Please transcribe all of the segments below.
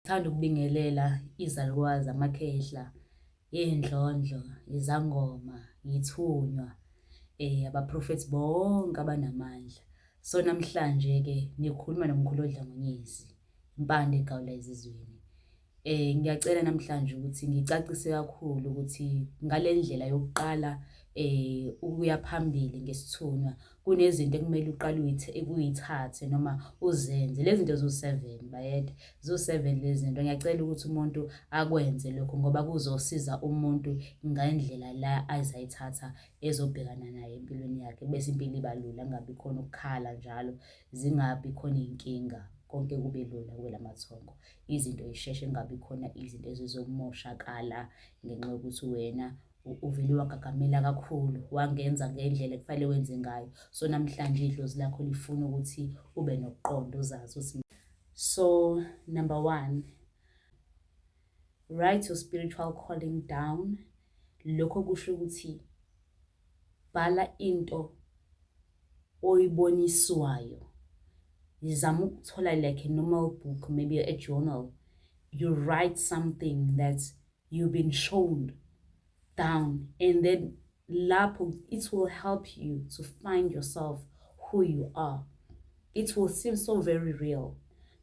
Ngithanda ukubingelela izalukazi, amakhehla, iy'ndlondlo, izangoma, yithunywa, abaprofethi bonke abanamandla. So namhlanje-ke nikhuluma nomkhulu Dlangonyezi, impande egawula ezizweni. Ngiyacela namhlanje ukuthi ngicacise kakhulu ukuthi ngale ndlela yokuqala ukuya phambili ngesithunywa kunezinto ekumele uqale uyithathe noma uzenze. Lezi zinto ziwu-7 bayede, ziwu-7 lezi zinto. Ngiyacela ukuthi umuntu akwenze lokho ngoba kuzosiza umuntu ngendlela la azayithatha ezobhekana naye empilweni yakhe, bese impilo iba lula, kungabi khona ukukhala njalo, zingabi khona iy'nkinga, konke kube lula kwelamathongo. Izinto y'sheshe, kungabi khona izinto ezizomoshakala ngenxa yokuthi wena uvele wagagamela kakhulu, wangenza ngendlela ekufanele wenze ngayo. So namhlanje idlozi lakho lifuna ukuthi ube nokuqonda, uzazi ukuthi. So number 1, write your spiritual calling down. Lokho kusho ukuthi bhala into oyiboniswayo. Zama ukuthola like a normal book, maybe a journal. You write something that you've been shown down, and then lapho it will help you to find yourself, who you are. It will seem so very real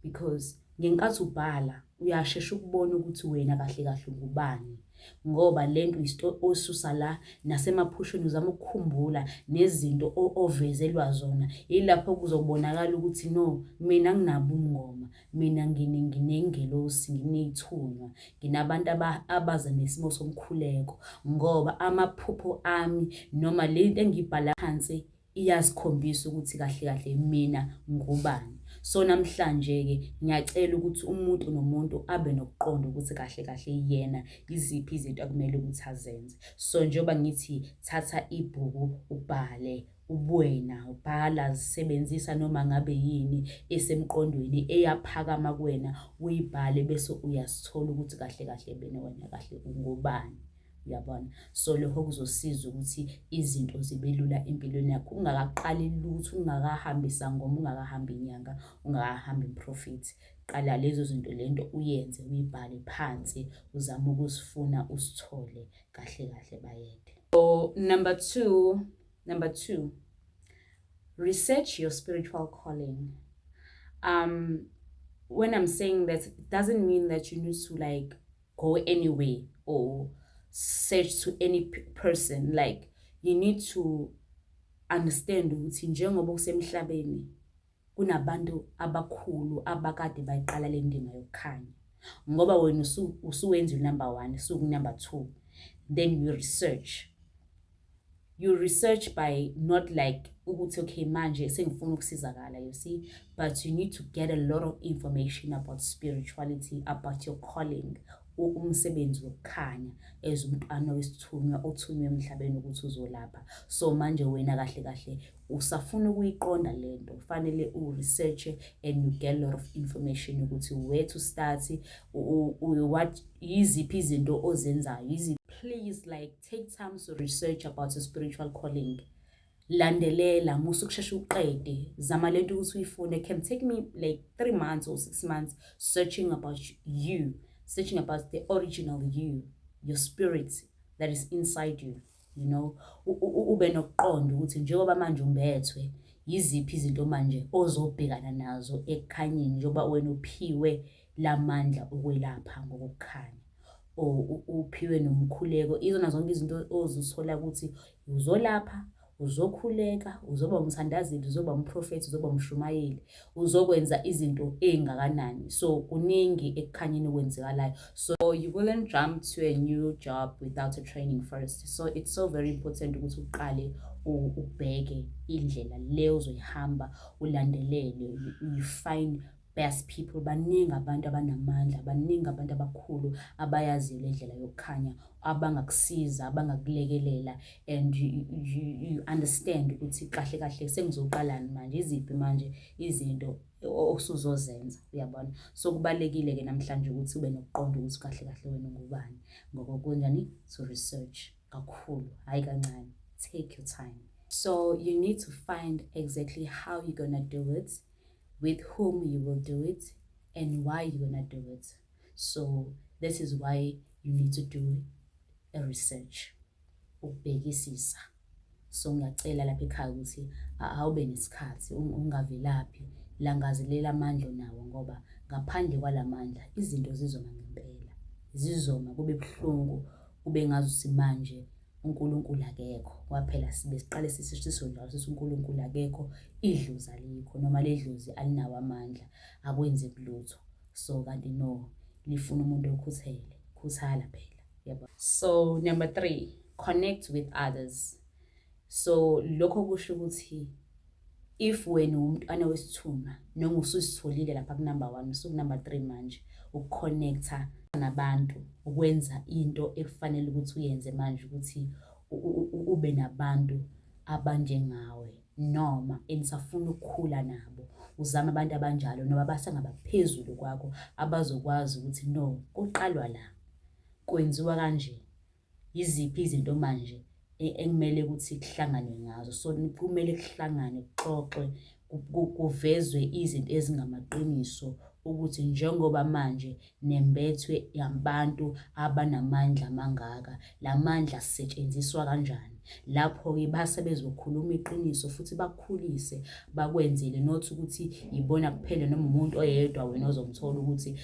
because ngenkathi ubhala uyashesha ukubona ukuthi wena kahle kahle ungubani, ngoba lento osusa la nasemaphusheni uzama ukukhumbula nezinto ovezelwa zona. Yilapho kuzobonakala ukuthi no, mina nginabo ubungoma, mina nginengelosi, nginey'thunywa, nginabantu abaza nesimo somkhuleko, ngoba amaphupho ami noma lento engibhala phansi iyazikhombisa ukuthi kahle kahle mina ngubani. So namhlanje-ke ngiyacela ukuthi umuntu nomuntu abe nokuqonda ukuthi kahle kahle yena yiziphi izinto akumele ukuthi azenze. So njengoba ngithi thatha ibhuku ubhale ubuwena, ubhala, zisebenzisa noma ngabe yini esemqondweni eyaphakama kuwena, uyibhale bese uyasithola ukuthi kahle kahle wena kahle ungubani. Uyabona? So lokho kuzosiza ukuthi izinto zibe lula empilweni yakho, ungakaqali lutho, ungakahambi isangoma, ungakahambi inyanga, ungakahambi improfethi. Qala lezo zinto, lento uyenze, uyibhale phansi, uzame ukuzifuna usithole kahle kahle bayede. So number two, research your spiritual calling. When I'm saying that, it doesn't mean that you need to like go anywhere or search to any person. Like you need to understand ukuthi njengoba kusemhlabeni kunabantu abakhulu abakade bayiqala le ndima yokukhanya, ngoba wena usuwenza number 1, suku number 2, then you research by not like ukuthi okay manje sengifuna ukusizakala, you see, but you need to get a lot of information about spirituality, about your calling, umsebenzi wokukhanya as umntwana wesithunywa othunywe emhlabeni ukuthi uzolapha. So manje wena kahle kahle usafuna ukuyiqonda lento, kufanele research and you get a lot of information ukuthi where to start, what yiziphi izinto ozenzayo. Please like take time to research about your spiritual calling. Landelela, musukushesha uqede, zama lento ukuthi uyifune. It can take me like 3 months or 6 months searching about you, searching about the original you, your spirit that is inside you, you know. Ube nokuqonda ukuthi njengoba manje umbethwe, yiziphi izinto manje ozobhekana nazo ekukhanyeni njengoba wena uphiwe lamandla okwelapha ngokukhanya, uphiwe nomkhuleko. Izona zonke izinto ozithola ukuthi uzolapha, uzokhuleka, uzoba umthandazeli, uzoba umprofethi, uzoba umshumayeli, uzokwenza izinto ey'ngakanani. So kuningi ekukhanyeni okwenzekalayo. So you wouldn't jump to a new job without a training first. So it's so very important ukuthi uqale ubheke indlela le uzoyihamba, ulandelele, you find best people. Baningi abantu abanamandla, baningi abantu abakhulu abayaziyo le ndlela yokukhanya, abangakusiza, abangakulekelela, and you understand ukuthi kahle kahle sengizoqalani manje, iziphi manje izinto osuzozenza. Uyabona? So kubalekile-ke namhlanje ukuthi ube nokuqonda ukuthi kahle kahle wena ungubani, ngokunjani to research kakhulu, hayi kancane. Take your time. So you need to find exactly how you're gonna do it, with whom you will do it, and why you're gonna do it. So this is why you need to do a research, ukubhekisisa. So ngiyacela lapha ekhaya ukuthi awube nesikhathi ungavelaphi langazelela amandla nawo, ngoba ngaphandle kwalamandla izinto zizoma ngempela, zizoma kube buhlungu, kube ngazuthi manje uNkulunkulu akekho. Waphela sibe siqale sisho njalo sithi uNkulunkulu akekho, idlozi alikho, noma ledlozi alinawo amandla akwenzi lutho. So kanti no, lifuna umuntu okhuthele, khuthala phela, yabo. So number 3, connect with others. So lokho kusho ukuthi if wena umuntu wesithuma noma ususitholile lapha ku number 1, usuku number 3 manje, ukuconnecta nabantu, ukwenza into ekufanele ukuthi uyenze manje, ukuthi ube nabantu abanjengawe noma enisafuna ukukhula nabo, uzama abantu abanjalo noma basangabaphezulu kwakho abazokwazi ukuthi no, kuqalwa la, kwenziwa kanje, yiziphi izinto manje ekumele ukuthi kuhlanganwe ngazo. So kumele kuhlangane, kuxoxwe, kuvezwe izinto ezingamaqiniso ukuthi njengoba manje nembethwe yabantu abanamandla amangaka, lamandla asetshenziswa kanjani. Lapho-ke base bezokhuluma iqiniso futhi bakhulise, bakwenzele not ukuthi yibona kuphela noma umuntu oyedwa wena ozomthola ukuthi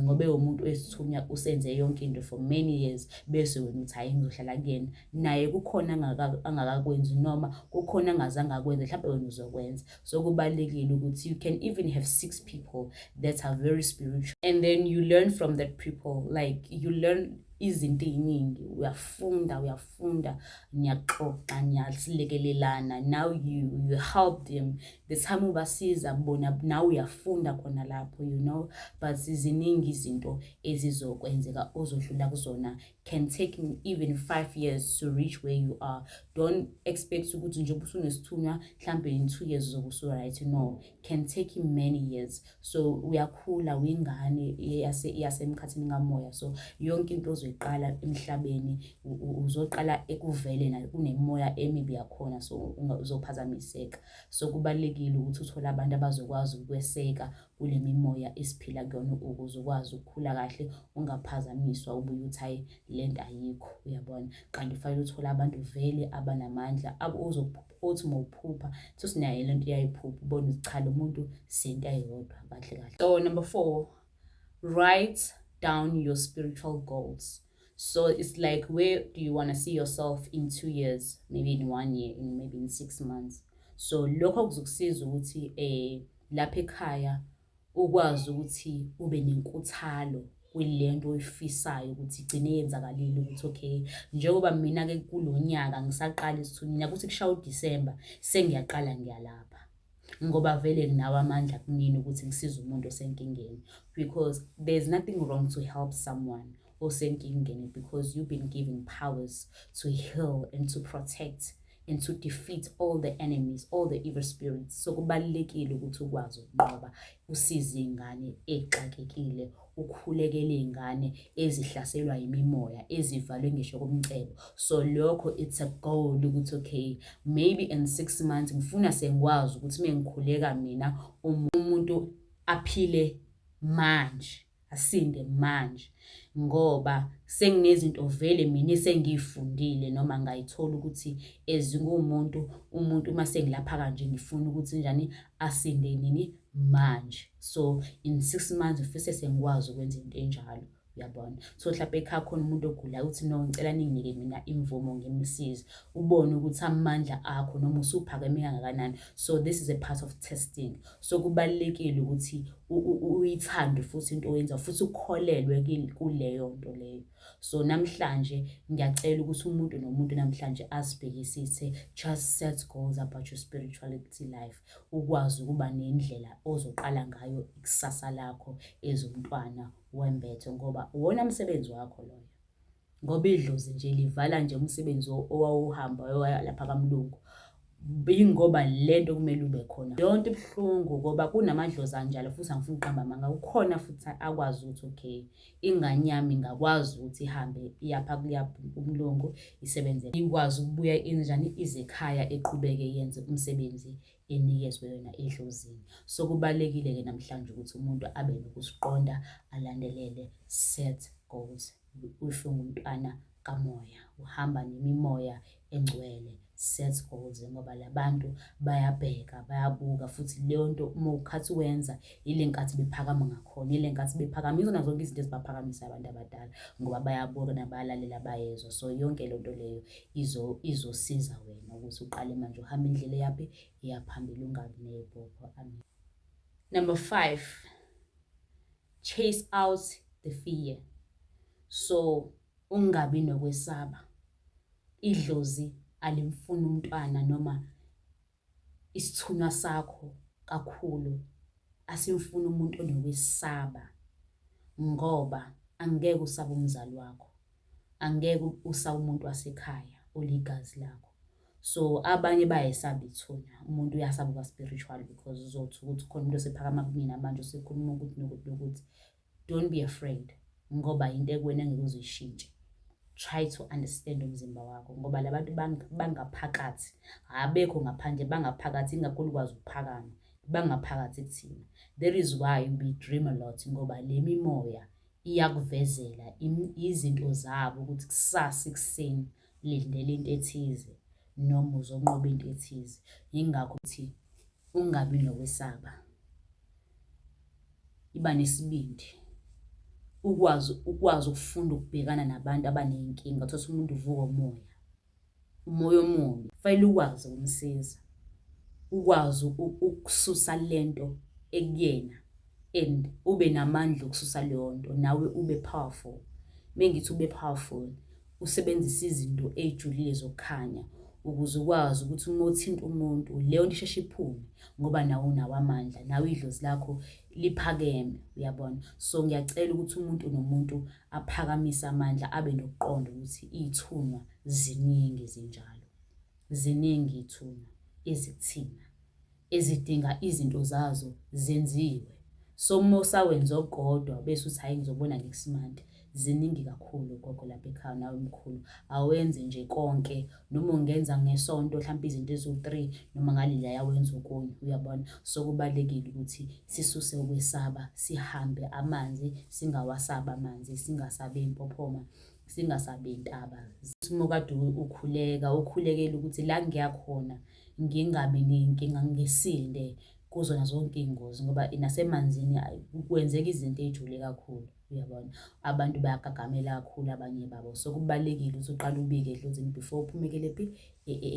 ngoba umuntu wesithunya usenze yonke into for many years, bese wena uthi hayi ngizohlala kuyena, naye kukhona angakakwenzi noma kukhona angazange akwenze, mhlawumbe wena uzokwenza. So kubalulekile ukuthi you can even have 6 people that are very spiritual, and then you learn from that people, like you learn izinto eziningi, uyafunda, niyaxoxa, niyasilekelelana. Now you help them, the time ubasiza bona now uyafunda khona lapho, you know. But ziningi izinto ezizokwenzeka ozodlula kuzona, can take even 5 years to reach where you are. Don't expect ukuthi nje usunesithunywa mhlambe in 2 years uzobe usu right, no, can take many years. So uyakhula, uyingane yasemkhathini kamoya. So yonke into ozoyiqala emhlabeni uzoqala ekuvele na kunemoya emibi yakhona, so uzophazamiseka. So kubalekile ukuthi uthole abantu abazokwazi ukweseka kule mimoya esiphila kuyona, ukuze ukwazi ukukhula kahle, ungaphazamiswa ubuye uthi hayi lento ayikho, uyabona. Kanti ufanele uthole abantu vele abanamandla othi mawuphupha futhi naye lento iyayiphupha, ubone ukuthi cha lo muntu sento ayodwa kahle kahle. So number 4, write down your spiritual goals. So it's like, where do you want to see yourself in 2 years, maybe in 1 year, in maybe in 6 months. So lokho kuzokusiza ukuthi lapha ekhaya ukwazi ukuthi ube nenkuthalo kwilento oyifisayo ukuthi igcine yenzakalile, ukuthi okay, njengoba mina ke kulonyaka ngisaqala isithunywa ukuthi kushaya uDisemba sengiyaqala ngiyalapha, ngoba vele nginawo amandla kunini ukuthi ngisize umuntu osenkingeni, because there's nothing wrong to help someone osenkingeni, because you've been given powers to heal and to protect and to defeat all the enemies, all the evil spirits. So kubalulekile ukuthi ukwazi ukunqoba, usize ingane exakekile, ukhulekele ingane ezihlaselwa yimimoya, ezivalwe ngisho komcebo. So lokho it's a goal ukuthi okay, maybe in 6 months ngifuna sengikwazi ukuthi mengikhuleka mina umuntu aphile manje, asinde manje, ngoba senginezinto vele mina esengiyifundile noma ngayithola ukuthi ezingumuntu umuntu uma sengilapha kanje ngifuna ukuthi njani asinde nini manje. So in 6 months ufise sengikwazi ukwenza into enjalo, uyabona. So mhlawumbe ekhaya khona umuntu ogulayo uthi no, ngicela ninginike mina imvumo ngimsize, ubone ukuthi amandla akho noma usuphakeme kangakanani. So this is a part of testing. So kubalulekile ukuthi uyithande futhi into oyenza, futhi ukholelwe kuleyo nto leyo. So namhlanje ngiyacela ukuthi umuntu nomuntu namhlanje asibhekisise, just set goals about your spirituality life, ukwazi ukuba nendlela ozoqala ngayo ikusasa lakho ezomntwana wembethe, ngoba uwona umsebenzi wakho loyo. Ngoba idlozi nje livala nje umsebenzi owawuhamba lapha kaMlungu, ingoba lento kumele ube khona. Yonke ibhlungu ngoba kunamadlozi anjalo, futhi angifuni uqamba amanga, ukhona futhi akwazi ukuthi okay, ingane yami ingakwazi ukuthi ihambe iyapha kuMlungu isebenzele, ikwazi ukubuya injani ize ekhaya eqhubeke yenze umsebenzi enikezwe yona edlozini. So kubalulekile-ke namhlanje ukuthi umuntu abe nokusiqonda, alandelele set goals. If ungumntwana kamoya, uhamba nemimoya engcwele, set goals, ngoba labantu bayabheka, bayabuka, futhi leyo nto uma ukhathi wenza ile nkathi bephakama ngakhona, ile nkathi bephakamisa nazo zonke izinto ezibaphakamisa abantu abadala, ngoba bayabuka nabalalela bayezwa. So yonke le nto leyo izosiza wena ukuthi uqale manje uhambe indlela yaphi iyaphambili, ungabi nebhopho. Amen. Number 5, chase out the fear. So ungabi nokwesaba. Idlozi alimfuni umntwana noma isithunywa sakho kakhulu, asimfuni umuntu onokwesaba, ngoba angeke usaba umzali wakho, angeke usaba umuntu wasekhaya oligazi lakho. So abanye bayayisaba ithunya, umuntu uyasaba kwa-spiritual because uzothi ukuthi khona umuntu osephakama kumina manje usekhuluma ukuthi nokuthi. Don't be afraid, ngoba into ekuwena ngeke uzoyishintshe. Try to understand umzimba wakho, ngoba labantu bangaphakathi abekho ngaphandle, bangaphakathi ingakholukwazi ukuphakama, bangaphakathi kuthina. That is why we dream a lot, ngoba le mimoya iyakuvezela izinto zabo ukuthi kusasa ekuseni lindele into ethize noma uzonqoba into ethize. Yingakho ukuthi ungabi nokwesaba, iba nesibindi, ukwazi ukufunda ukubhekana nabantu abaney'nkinga. Uthola umuntu uvuka umoya omubi, kufanele ukwazi ukumsiza, ukwazi ukususa lento ekuyena, and ube namandla okususa leyo nto, nawe ube powerful. Mengithi ube powerful, usebenzisa izinto ey'julile zokukhanya ukuze ukwazi ukuthi uma uthinta umuntu leyo nto isheshe iphume, ngoba nawe unawo amandla, nawe idlozi lakho liphakeme, uyabona. So ngiyacela ukuthi umuntu nomuntu aphakamise amandla, abe nokuqonda ukuthi iy'thunywa ziningi zinjalo, ziningi iy'thunywa ezikuthina ezidinga izinto zazo zenziwe. So uma usawenza okukodwa bese uthi hayi ngizobona ngesimanje, ziningi kakhulu gogo lapha ekhaya nawe mkhulu. Awenze nje konke, noma ungenza ngesonto mhlawumbe izinto eziwu-3 noma ngaleliya wenza okunye, uyabona. So kubalulekile ukuthi sisuse ukwesaba, sihambe amanzi, singawasaba amanzi, singasabi impophoma, singasabi iy'ntaba. Uma kade ukhulekela ukuthi la ngiyakhona ngingabi ney'nkinga, ngisinde kuzona zonke iy'ngozi, ngoba nasemanzini kwenzeka izinto ey'jule kakhulu, uyabona. Abantu bayagagamela kakhulu abanye babo. So kubalulekile ukuthi uqale ubike edlozini before uphumekele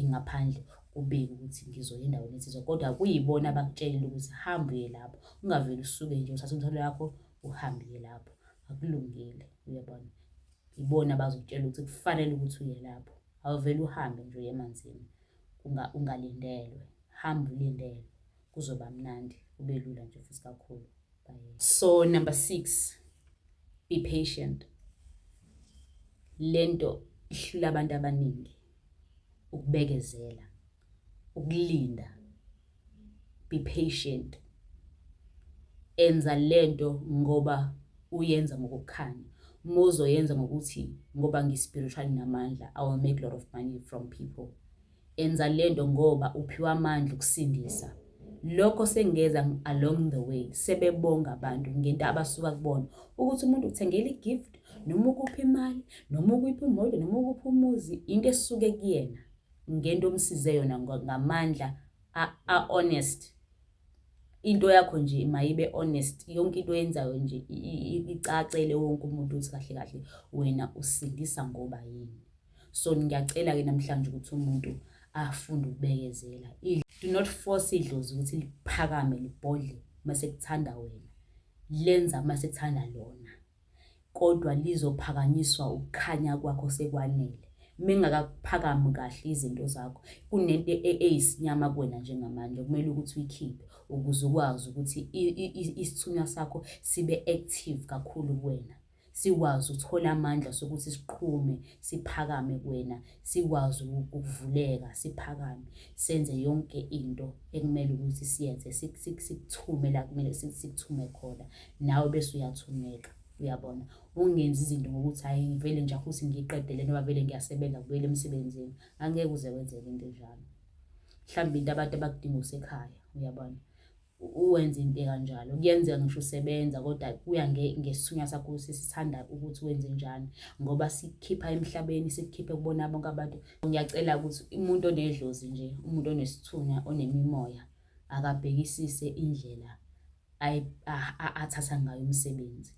ngaphandle, ubike ukuthi ngizoya endaweni ethize, kodwa kuyibona abakutshelile ukuthi hamba uye lapho. Ungavele usuke nje uthathe umthwalo yakho uhambe uye lapho, akulungile, uyabona. Ibona abazokutshela ukuthi kufanele ukuthi uye lapho, awuvele uhambe nje uye emanzini ungalindelwe. Hamba ulindelwe, kuzoba mnandi, kube lula nje futhi kakhulu. So number 6, be patient. Lento ihlula abantu abaningi, ukubekezela, ukulinda. Be patient. Enza lento ngoba uyenza ngokukhanya. Uma uzoyenza ngokuthi ngoba ngi-spiritual namandla, I will make a lot of money from people. Enza lento ngoba uphiwa amandla ukusindisa. Lokho sengeza along the way, sebebonga abantu ngento abasuka kubona ukuthi umuntu uthengele i-gift, noma ukuphi imali, noma ukuphi imoto, noma ukuphi umuzi, into esuke kuyena ngento omsize yona ngamandla honest. Into yakho nje mayibe honest, yonke into oyenzayo nje icacele wonke umuntu uthi kahle kahle wena usindisa ngoba yini. So ngiyacela-ke namhlanje ukuthi umuntu afunde ukubekezela. Do not force idlozi ukuthi liphakame libhodle mase kuthanda wena, lenza mase kuthanda lona, kodwa lizophakanyiswa ukukhanya kwakho sekwanele. Mengakaphakami kahle izinto zakho, kunento eyisinyama kuwena njengamanje, kumele ukuthi uyikhiphe ukuze ukwazi ukuthi isithunywa sakho sibe active kakhulu kuwena, sikwazi ukuthola amandla sokuthi siqhume, siphakame kuwena, sikwazi ukuvuleka, siphakame, senze yonke into ekumele ukuthi siyenze, sikuthume la kumele sikuthume khona, nawe bese uyathumeka, uyabona. Ungenzi izinto ngokuthi hayi ngivele nje futhi ngiqedele noma vele ngiyasebenza ngibuyele emsebenzini. Angeke uze wenzeke into enjalo. mhlawumbe into abantu abakudinga usekhaya, uyabona, uwenze into kanjalo. Kuyenzeka ngisho usebenza kodwa kuya ngesithunywa sakho sisithanda ukuthi wenze njani, ngoba sikukhipha emhlabeni, sikukhiphe kubona bonke abantu. Ngiyacela ukuthi umuntu onedlozi nje, umuntu onesithunywa, onemimoya, akabhekisise indlela athatha ngayo umsebenzi.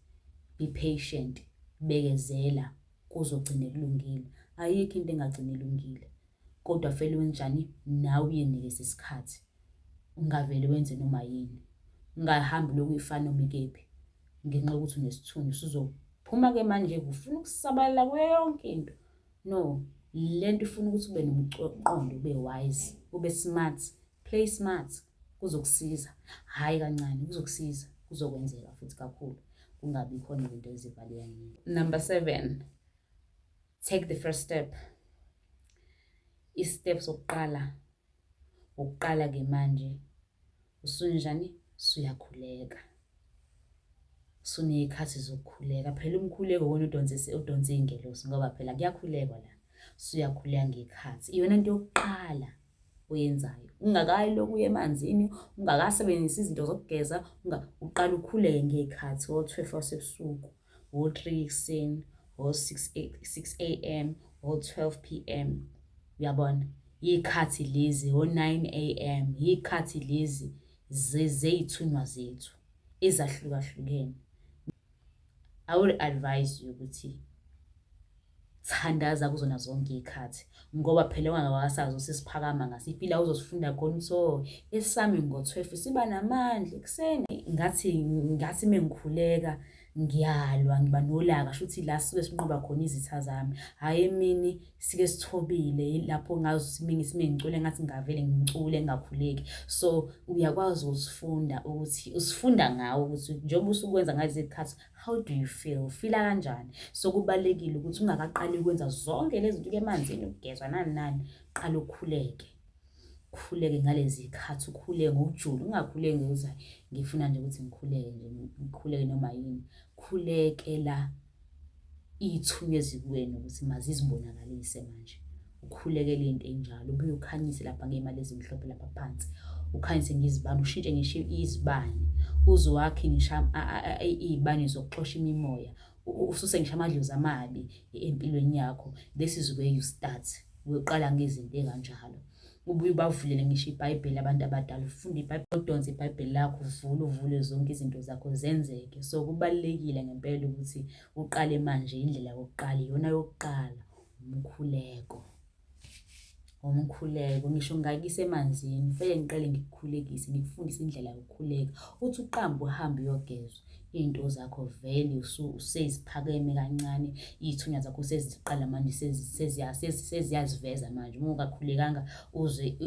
Be patient, bekezela, kuzogcine kulungile. Ayikho into engagcine ilungile, kodwa vele wenjani, nawe uyinikeze isikhathi. Ungavele wenze noma yini, ungahambi lokhu uyifana noma ikephi ngenxa yokuthi unesithunywa usuzophuma-ke manje ufuna ukusabalala kuyo yonke into. No, lento ifuna ukuthi ube nomqondo, ube wise, ube smart, play smart, kuzokusiza. Hhayi kancane, kuzokusiza, kuzokwenzeka futhi kakhulu, kungabi khona izinto ezivaleka nini. Number 7, take the first step. Isitep sokuqala-ke manje usunjani, usuyakhuleka, usuney'khathi zokukhuleka. Phela umkhuleko wona udonse iy'ngelosi, ngoba phela kuyakhulekwa la. Usuyakhuleka ngey'khathi, iyona nto yokuqala oyenzayo, ungakayi lokhu uye emanzini, ungakasebenzisi izinto zokugeza, uqala ukhuleke ngey'khathi, ngo-12 wasebusuku, ngo-3 ekuseni, ngo-6 a.m., ngo-12 p.m. Uyabona, iy'khathi lezi, ngo-9 a.m., iy'khathi lezi zey'thunywa zethu ezahlukahlukene. I would advise you ukuthi thandaza kuzona zonke iy'khathi, ngoba phela ungakasazi usesiphakama ngasiphi la uzosifunda khona ukuthi esami ngo-12 siba namandla ekuseni. Ngathi mengikhuleka ngiyalwa, ngiba nolaka, shuthi la sisuke sinqoba khona izitha zami. Hhayi emini sike sithobile, lapho ngazi ngicule ngathi ngavele ngicule ngingakhuleki. So uyakwazi usifunda ukuthi, usifunda ngawo ukuthi njengoba usukwenza ngalezi zikhathi, how do you feel, ufila kanjani? So kubalulekile ukuthi ungakaqali ukwenza zonke lezi zinto emanzini, ukugezwa nani nani, qala ukhuleke. Ukhuleke ngalezi zikhathi, ukhuleke ngokujula, ungakhuleki ngokuthi ngifuna nje ukuthi ngikhuleke nje, ngikhuleke noma yini. Khulekela iy'thunywa ezikuwena ukuthi mazizibonakalise manje. Ukhulekele into enjalo, ubuye ukhanyise lapha ngey'mali ezimhlophe lapha phansi, ukhanyise ngezibani, ushintshe ngisho izibani, uze wakhe ngisho iy'bani zokuxosha imimoya, ususe ngisho amadlozi amabi empilweni yakho. This is where you start, uyoqala ngezinto ey'kanjalo. Ubuye ubavulele ngisho iBhayibheli abantu abadala, ufunde iBhayibheli, udonse iBhayibheli lakho, uvule zonke izinto zakho zenzeke. So kubalulekile ngempela ukuthi uqale manje, indlela yokuqala, iyona yokuqala, umkhuleko. Ngisho ngingakuyisa emanzini, vele ngiqale ngikukhulekise, ngikufundise indlela yokukhuleka. Uthi uqambe uhambe uyogezwa, iy'nto zakho vele useziphakeme kancane, iy'thunywa zakho seziqala manje seziyaziveza manje. Uma ungakhulekanga uzwe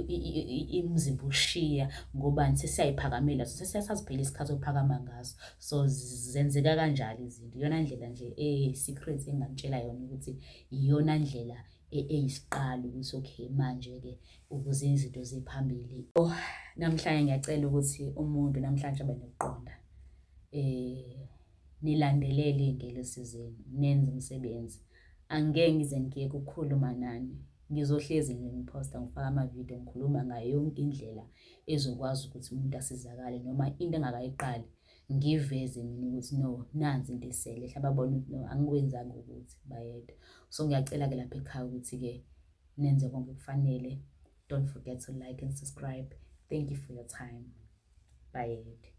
umzimba ushiya, ngobani, sesiyayiphakamela, sesazi phela isikhathi ophakama ngaso. So zenzeka kanjalo izinto, iyona ndlela nje secret enginganitshela yona ukuthi iyona ndlela eyisiqalo ukuthi okay manje-ke ukuze izinto ziphambili. Namhlanje ngiyacela ukuthi umuntu namhlanje abe nokuqonda, nilandelele iy'ngelosi zenu, nenze umsebenzi. Angeke ngize ngiyeke ukukhuluma nani, ngizohlezi nje ngiphosta, ngifaka amavidiyo, ngikhuluma ngayo yonke indlela ezokwazi ukuthi umuntu asizakale, noma into engakayiqali ngiveze mina ukuthi no, nansi into esele, babone ukuthi no, angikwenzanga ukuthi bayedwa. So ngiyacela-ke lapha ekhaya ukuthi-ke nenze konke okufanele. Don't forget to like and subscribe. Thank you for your time. Bye.